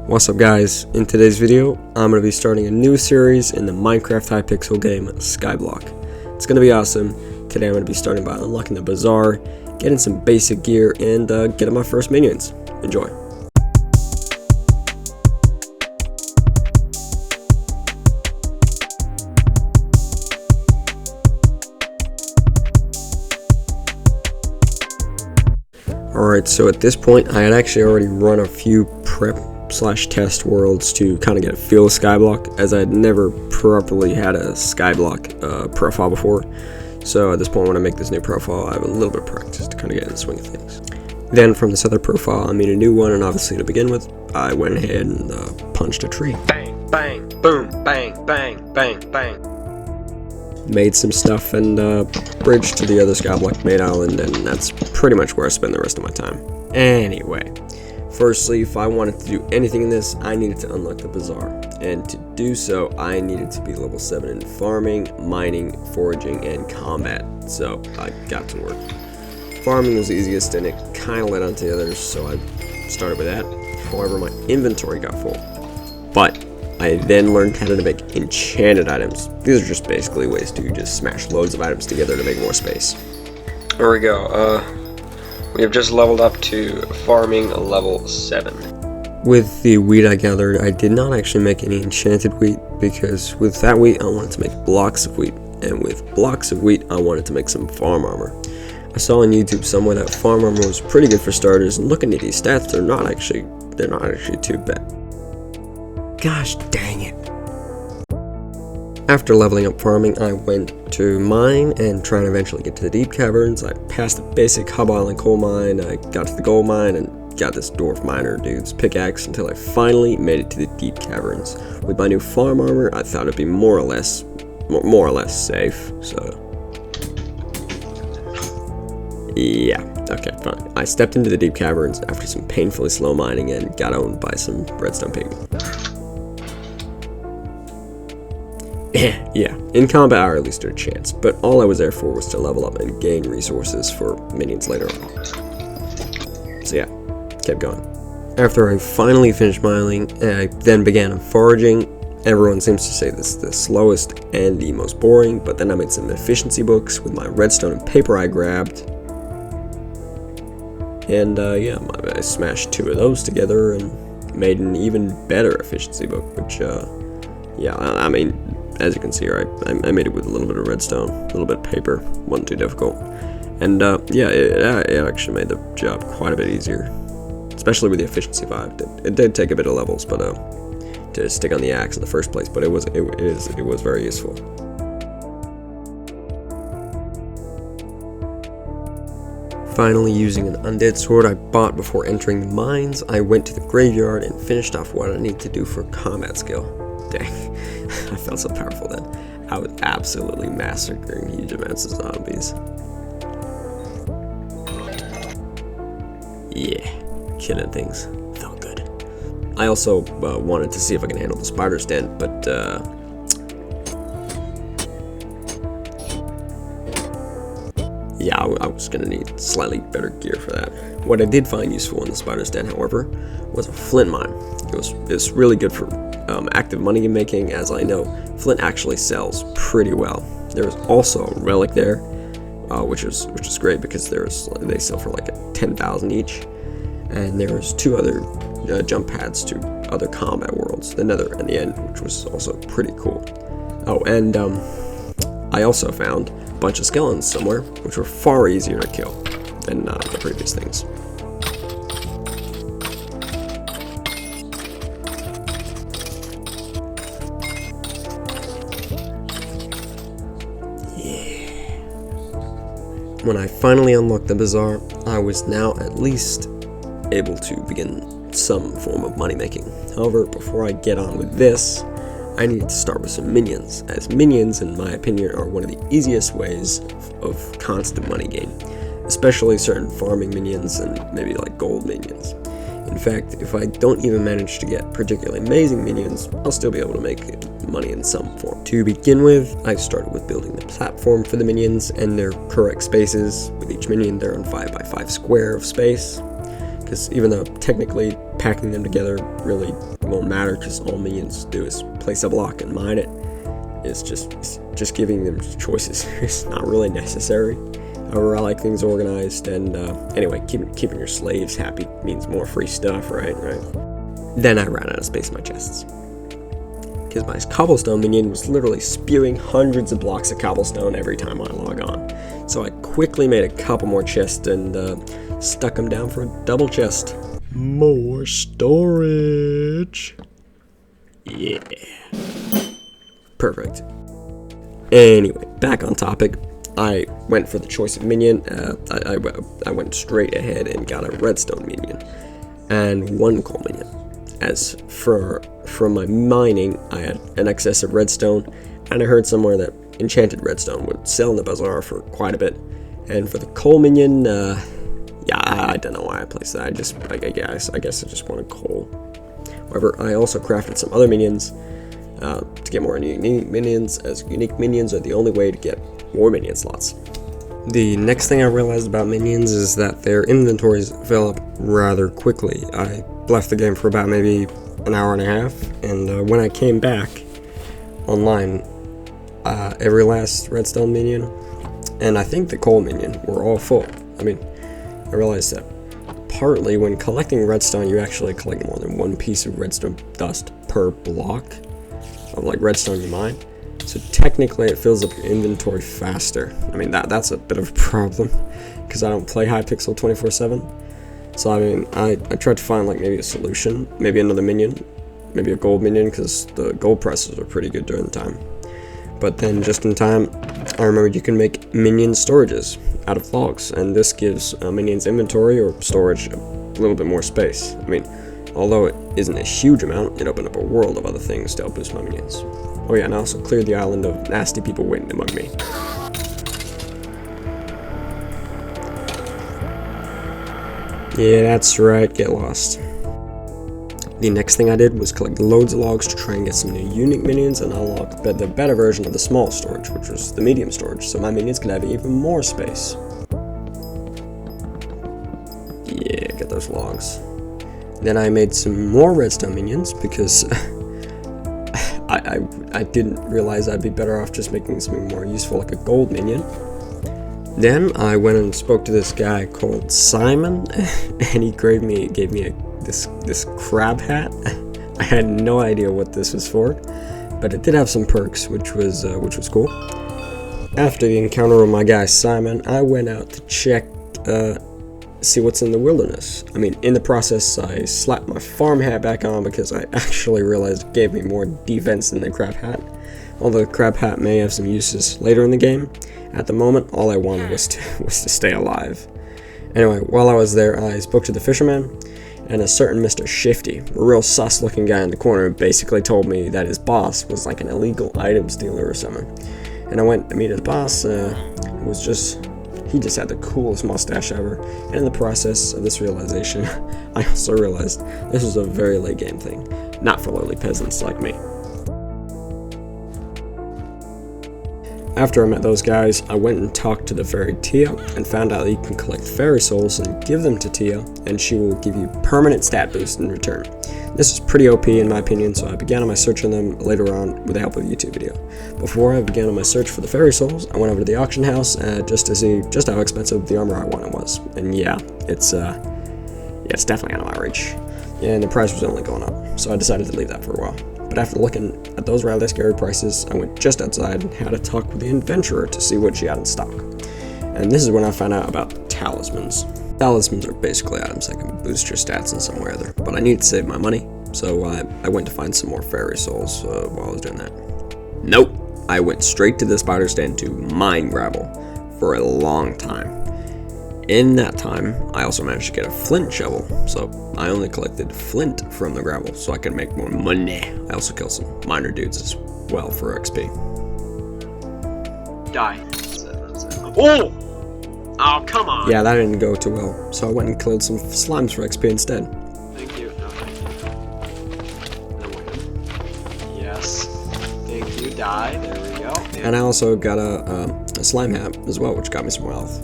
What's up guys, in today's video I'm going to be starting a new series in the Minecraft Hypixel game Skyblock. It's going to be awesome. Today I'm going to be starting by unlocking the bazaar, getting some basic gear, and getting my first minions. Enjoy. Alright, so at this point I had actually already run a few prep/test worlds to kind of get a feel of Skyblock, as I had never properly had a Skyblock profile before. So at this point, when I make this new profile, I have a little bit of practice to kind of get in the swing of things. Then from this other profile, I made a new one, and obviously to begin with, I went ahead and punched a tree. Bang, bang, boom, bang, bang, bang, bang. Made some stuff and bridged to the other Skyblock main island, and that's pretty much where I spend the rest of my time. Anyway. Firstly, if I wanted to do anything in this, I needed to unlock the bazaar, and to do so, I needed to be level 7 in farming, mining, foraging, and combat, so I got to work. Farming was the easiest, and it kind of led on to the others, so I started with that. However, my inventory got full, but I then learned how to make enchanted items. These are just basically ways to just smash loads of items together to make more space. There we go. We have just leveled up to farming level 7. With the wheat I gathered, I did not actually make any enchanted wheat, because with that wheat I wanted to make blocks of wheat, and with blocks of wheat I wanted to make some farm armor. I saw on YouTube somewhere that farm armor was pretty good for starters, and looking at these stats, they're not actually too bad. Gosh dang it. After leveling up farming, I went to mine and try and eventually get to the deep caverns. I passed the basic Hub Island coal mine, I got to the gold mine, and got this dwarf miner dude's pickaxe until I finally made it to the deep caverns. With my new farm armor, I thought it'd be more or less safe, so yeah, okay, fine. I stepped into the deep caverns after some painfully slow mining and got owned by some redstone pigmen. Yeah, in combat I at least stood a chance, but all I was there for was to level up and gain resources for minions later on. So yeah, kept going. After I finally finished mining, I then began foraging. Everyone seems to say this is the slowest and the most boring, but then I made some efficiency books with my redstone and paper I grabbed. And yeah, I smashed 2 of those together and made an even better efficiency book, which yeah, I mean, as you can see here, I made it with a little bit of redstone, a little bit of paper, wasn't too difficult. And yeah, it actually made the job quite a bit easier, especially with the efficiency 5. It did take a bit of levels, but to stick on the axe in the first place, but it was very useful. Finally, using an undead sword I bought before entering the mines, I went to the graveyard and finished off what I need to do for combat skill. Dang, I felt so powerful then. I was absolutely massacring huge amounts of zombies. Yeah, killing things felt good. I also wanted to see if I can handle the spider's den, but yeah, I was gonna need slightly better gear for that. What I did find useful in the spider's den, however, was a flint mine. It's really good for active money making, as I know flint actually sells pretty well. There is also a relic there, which is great because they sell for like 10,000 each, and there's 2 other jump pads to other combat worlds, the Nether and the End, which was also pretty cool. Oh, and I also found a bunch of skeletons somewhere, which were far easier to kill than the previous things. When I finally unlocked the bazaar, I was now at least able to begin some form of money making. However, before I get on with this, I needed to start with some minions, as minions, in my opinion, are one of the easiest ways of constant money gain, especially certain farming minions and maybe like gold minions. In fact, if I don't even manage to get particularly amazing minions, I'll still be able to make money in some form. To begin with, I started with building the platform for the minions and their correct spaces. With each minion, they're on 5x5 square of space. because even though technically packing them together really won't matter, because all minions do is place a block and mine it, it's just giving them choices. It's not really necessary. However, I like things organized, and anyway, keeping your slaves happy means more free stuff, right? Then I ran out of space in my chests, because my cobblestone minion was literally spewing hundreds of blocks of cobblestone every time I log on. So I quickly made a couple more chests and stuck them down for a double chest. More storage. Yeah. Perfect. Anyway, back on topic. I went for the choice of minion. I went straight ahead and got a redstone minion and one coal minion. As for my mining, I had an excess of redstone, and I heard somewhere that enchanted redstone would sell in the bazaar for quite a bit. And for the coal minion, yeah, I don't know why I placed that. I guess I just wanted coal. However, I also crafted some other minions to get more unique minions, as unique minions are the only way to get more minion slots. The next thing I realized about minions is that their inventories fill up rather quickly. I left the game for about maybe an hour and a half, and when I came back online, every last redstone minion and I think the coal minion were all full. I mean, I realized that partly when collecting redstone, you actually collect more than one piece of redstone dust per block of like redstone you mine. So technically it fills up your inventory faster. I mean, that's a bit of a problem because I don't play Hypixel 24/7. So I mean, I tried to find like maybe a solution, maybe another minion, maybe a gold minion, because the gold prices are pretty good during the time. But then just in time, I remembered you can make minion storages out of logs, and this gives minions inventory or storage a little bit more space. I mean, although it isn't a huge amount, it opened up a world of other things to help boost my minions. Oh yeah, and I also cleared the island of nasty people waiting to mug me. Yeah, that's right, get lost. The next thing I did was collect loads of logs to try and get some new unique minions and unlock the better version of the small storage, which was the medium storage, so my minions could have even more space. Yeah, get those logs. Then I made some more redstone minions because I didn't realize I'd be better off just making something more useful like a gold minion. Then I went and spoke to this guy called Simon, and he gave me this crab hat. I had no idea what this was for, but it did have some perks, which was cool. After the encounter with my guy Simon, I went out to check, see what's in the wilderness. I mean, in the process, I slapped my farm hat back on because I actually realized it gave me more defense than the crab hat. Although the crab hat may have some uses later in the game, at the moment, all I wanted was to stay alive. Anyway, while I was there, I spoke to the fisherman, and a certain Mr. Shifty, a real sus-looking guy in the corner, basically told me that his boss was like an illegal item stealer or something. And I went to meet his boss. He just had the coolest mustache ever. And in the process of this realization, I also realized this was a very late game thing, not for lowly peasants like me. After I met those guys, I went and talked to the fairy Tia and found out that you can collect fairy souls and give them to Tia, and she will give you permanent stat boost in return. This is pretty OP in my opinion, so I began on my search on them later on with the help of a YouTube video. Before I began on my search for the fairy souls, I went over to the auction house just to see just how expensive the armor I wanted was. And yeah, it's definitely out of my reach. And the price was only going up, so I decided to leave that for a while. But after looking at those rather scary prices, I went just outside and had a talk with the adventurer to see what she had in stock. And this is when I found out about talismans. Talismans are basically items that can boost your stats in some way or other, but I needed to save my money, so I went to find some more fairy souls while I was doing that. Nope, I went straight to the spider stand to mine gravel for a long time. In that time, I also managed to get a flint shovel, so I only collected flint from the gravel so I could make more money. I also killed some miner dudes as well for XP. Die. Oh! Oh, come on! Yeah, that didn't go too well, so I went and killed some slimes for XP instead. Thank you. No, thank you. No way. Yes. Thank you. Die. There we go. And I also got a slime hat as well, which got me some wealth.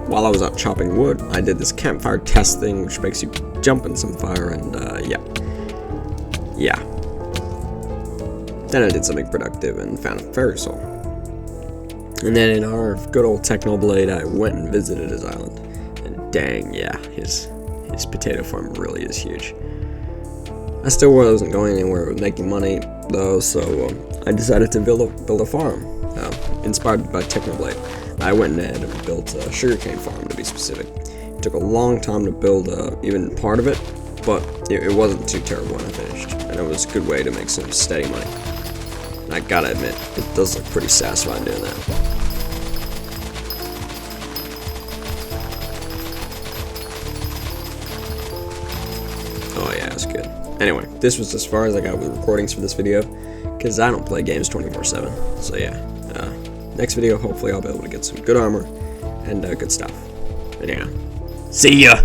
while I was out chopping wood, I did this campfire test thing, which makes you jump in some fire, and yeah. Then I did something productive and found a fairy soul. And then in our good old Technoblade, I went and visited his island. And dang, yeah, his potato farm really is huge. I still wasn't going anywhere with making money, though, so I decided to build a farm, inspired by Technoblade. I went ahead and built a sugarcane farm, to be specific. It took a long time to build even part of it, but it wasn't too terrible when I finished, and it was a good way to make some steady money. And I gotta admit, it does look pretty satisfying doing that. Oh yeah, it's good. Anyway, this was as far as I got with recordings for this video, because I don't play games 24/7, so yeah. Next video, hopefully I'll be able to get some good armor and good stuff. But yeah, see ya!